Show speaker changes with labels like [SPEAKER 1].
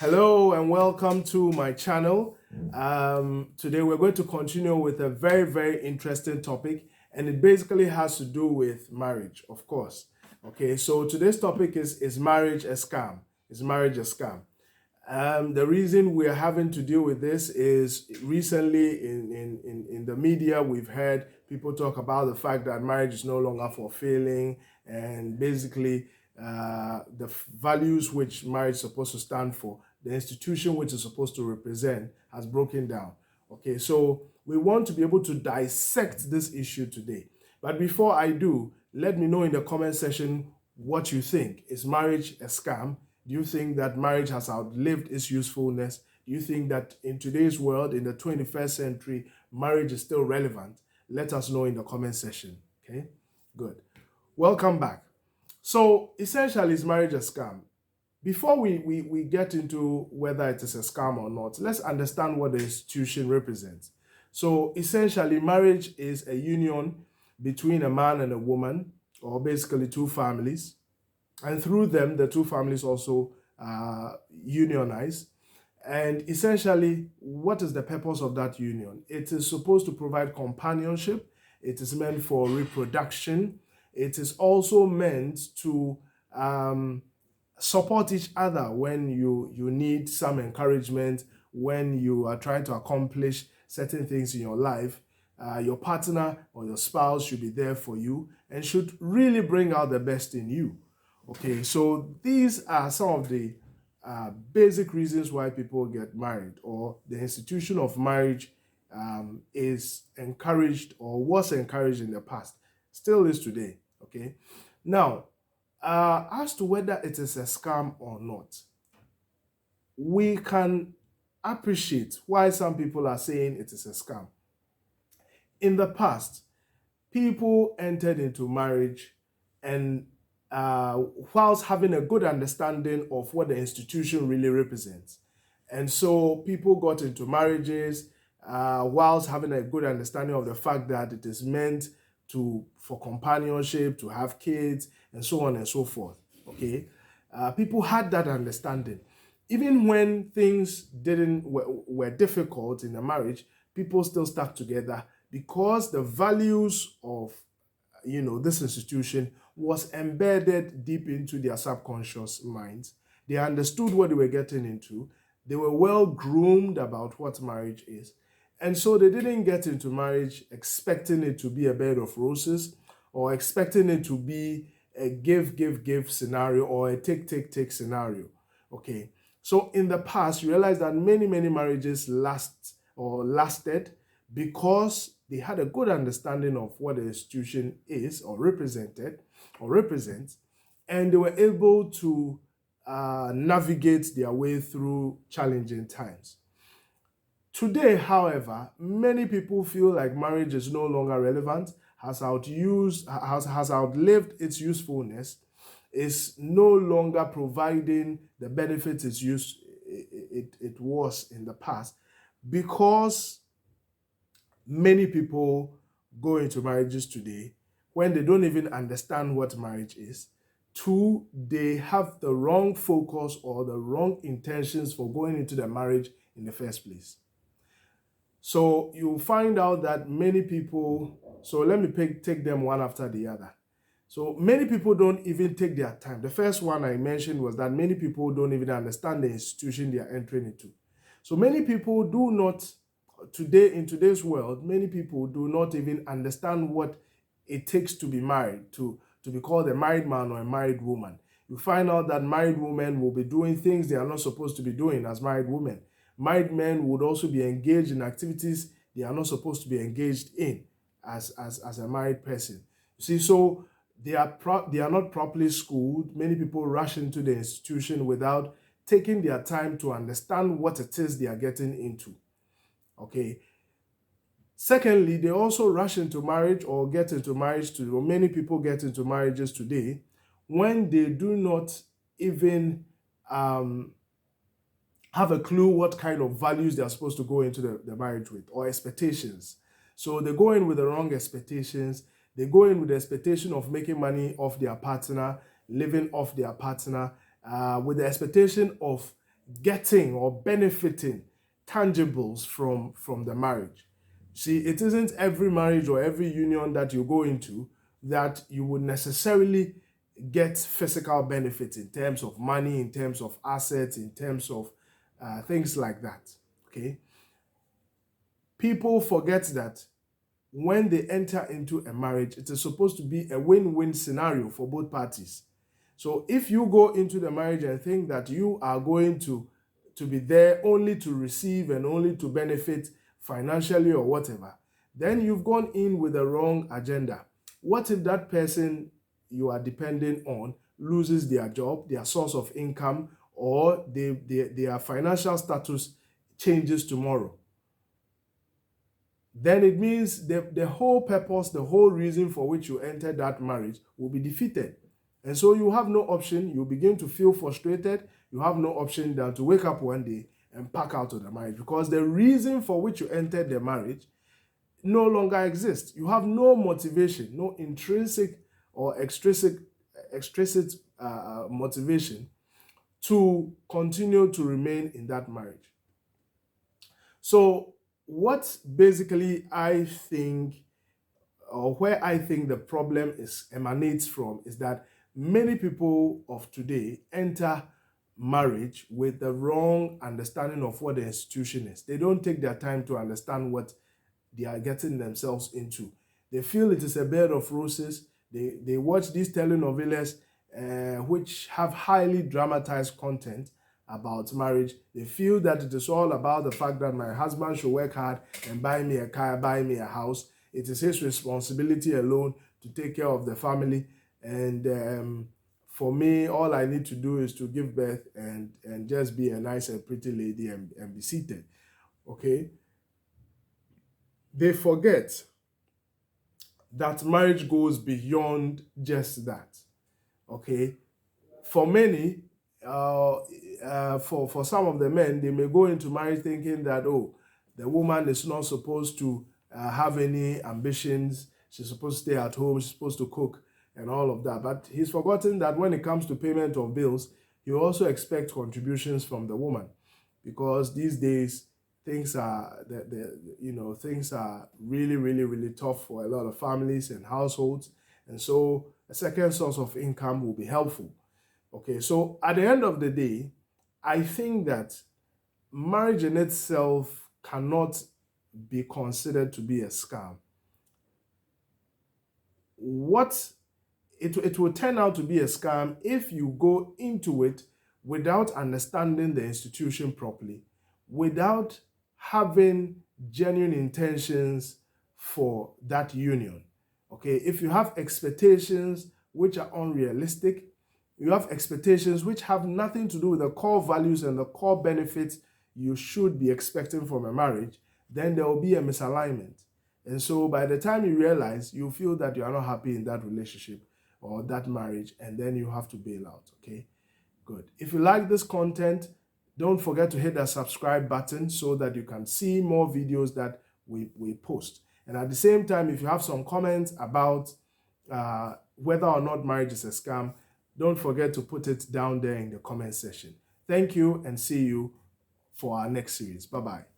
[SPEAKER 1] Hello and welcome to my channel. Today we're going to continue with a very interesting topic, and it basically has to do with marriage, of course. Okay, so today's topic is marriage a scam? Is marriage a scam? The reason we're having to deal with this is recently in the media, we've heard people talk about the fact that marriage is no longer fulfilling, and basically the values which marriage is supposed to stand for, the institution which is supposed to represent, has broken down. Okay, so we want to be able to dissect this issue today. But before I do, let me know in the comment section what you think. Is marriage a scam? Do you think that marriage has outlived its usefulness? Do you think that in today's world, in the 21st century, marriage is still relevant? Let us know in the comment section. Okay, good. Welcome back. So essentially, is marriage a scam? Before we get into whether it is a scam or not, let's understand what the institution represents. So essentially, marriage is a union between a man and a woman, or basically two families. And through them, the two families also unionize. And essentially, what is the purpose of that union? It is supposed to provide companionship. It is meant for reproduction. It is also meant to support each other when you need some encouragement, when you are trying to accomplish certain things in your life. Your partner or your spouse should be there for you and should really bring out the best in you. Okay, so these are some of the basic reasons why people get married, or the institution of marriage is encouraged or was encouraged in the past, still is today. Okay, now as to whether it is a scam or not, we can appreciate why some people are saying it is a scam. In the past, people entered into marriage and whilst having a good understanding of what the institution really represents. And so people got into marriages whilst having a good understanding of the fact that it is meant for companionship, to have kids, and so on and so forth. Okay, people had that understanding. Even when things were difficult in the marriage, people still stuck together because the values of this institution was embedded deep into their subconscious minds. They understood what they were getting into. They were well groomed about what marriage is. And so they didn't get into marriage expecting it to be a bed of roses, or expecting it to be a give scenario, or a take scenario. Okay. So in the past, you realize that many marriages lasted because they had a good understanding of what the institution is or represents, and they were able to navigate their way through challenging times. Today, however, many people feel like marriage is no longer relevant, has outlived its usefulness, is no longer providing the benefits it was in the past, because many people go into marriages today when they don't even understand what marriage is. Two, they have the wrong focus or the wrong intentions for going into the marriage in the first place. So you'll find out that many people, so let me take them one after the other. So many people don't even take their time. The first one I mentioned was that many people don't even understand the institution they are entering into. So many people do not, in today's world, many people do not even understand what it takes to be married, to be called a married man or a married woman. You find out that married women will be doing things they are not supposed to be doing as married women. Married men would also be engaged in activities they are not supposed to be engaged in as a married person. You see, so they are not properly schooled. Many people rush into the institution without taking their time to understand what it is they are getting into. Okay. Secondly, they also rush into marriage or many people get into marriages today when they do not even have a clue what kind of values they are supposed to go into the marriage with, or expectations. So they go in with the wrong expectations. They go in with the expectation of making money off their partner, living off their partner, with the expectation of getting or benefiting tangibles from the marriage. See, it isn't every marriage or every union that you go into that you would necessarily get physical benefits in terms of money, in terms of assets, in terms of things like that. Okay. People forget that when they enter into a marriage, it is supposed to be a win-win scenario for both parties. So if you go into the marriage and think that you are going to be there only to receive and only to benefit financially or whatever, then you've gone in with the wrong agenda. What if that person you are depending on loses their job, their source of income, or their financial status changes tomorrow? Then it means the whole purpose, the whole reason for which you entered that marriage will be defeated. And so you have no option. You begin to feel frustrated. You have no option than to wake up one day and pack out of the marriage, because the reason for which you entered the marriage no longer exists. You have no motivation, no intrinsic or extrinsic motivation to continue to remain in that marriage. So what basically I think, or where I think the problem emanates from, is that many people of today enter marriage with the wrong understanding of what the institution is. They don't take their time to understand what they are getting themselves into. They feel it is a bed of roses. They watch these telenovelas which have highly dramatized content about marriage. They feel that it is all about the fact that my husband should work hard and buy me a car, buy me a house. It is his responsibility alone to take care of the family. And for me, all I need to do is to give birth and just be a nice and pretty lady and be seated. Okay? They forget that marriage goes beyond just that. Okay? For many, for some of the men, they may go into marriage thinking that, oh, the woman is not supposed to have any ambitions. She's supposed to stay at home. She's supposed to cook and all of that. But he's forgotten that when it comes to payment of bills, you also expect contributions from the woman, because these days things are things are really, really, really tough for a lot of families and households, and so a second source of income will be helpful. Okay, so at the end of the day, I think that marriage in itself cannot be considered to be a scam. It will turn out to be a scam if you go into it without understanding the institution properly, without having genuine intentions for that union. Okay, if you have expectations which are unrealistic, you have expectations which have nothing to do with the core values and the core benefits you should be expecting from a marriage, then there will be a misalignment. And so by the time you realize, you feel that you are not happy in that relationship or that marriage, and then you have to bail out. Okay, good. If you like this content, don't forget to hit that subscribe button so that you can see more videos that we post. And at the same time, if you have some comments about whether or not marriage is a scam, don't forget to put it down there in the comment section. Thank you, and see you for our next series. Bye-bye.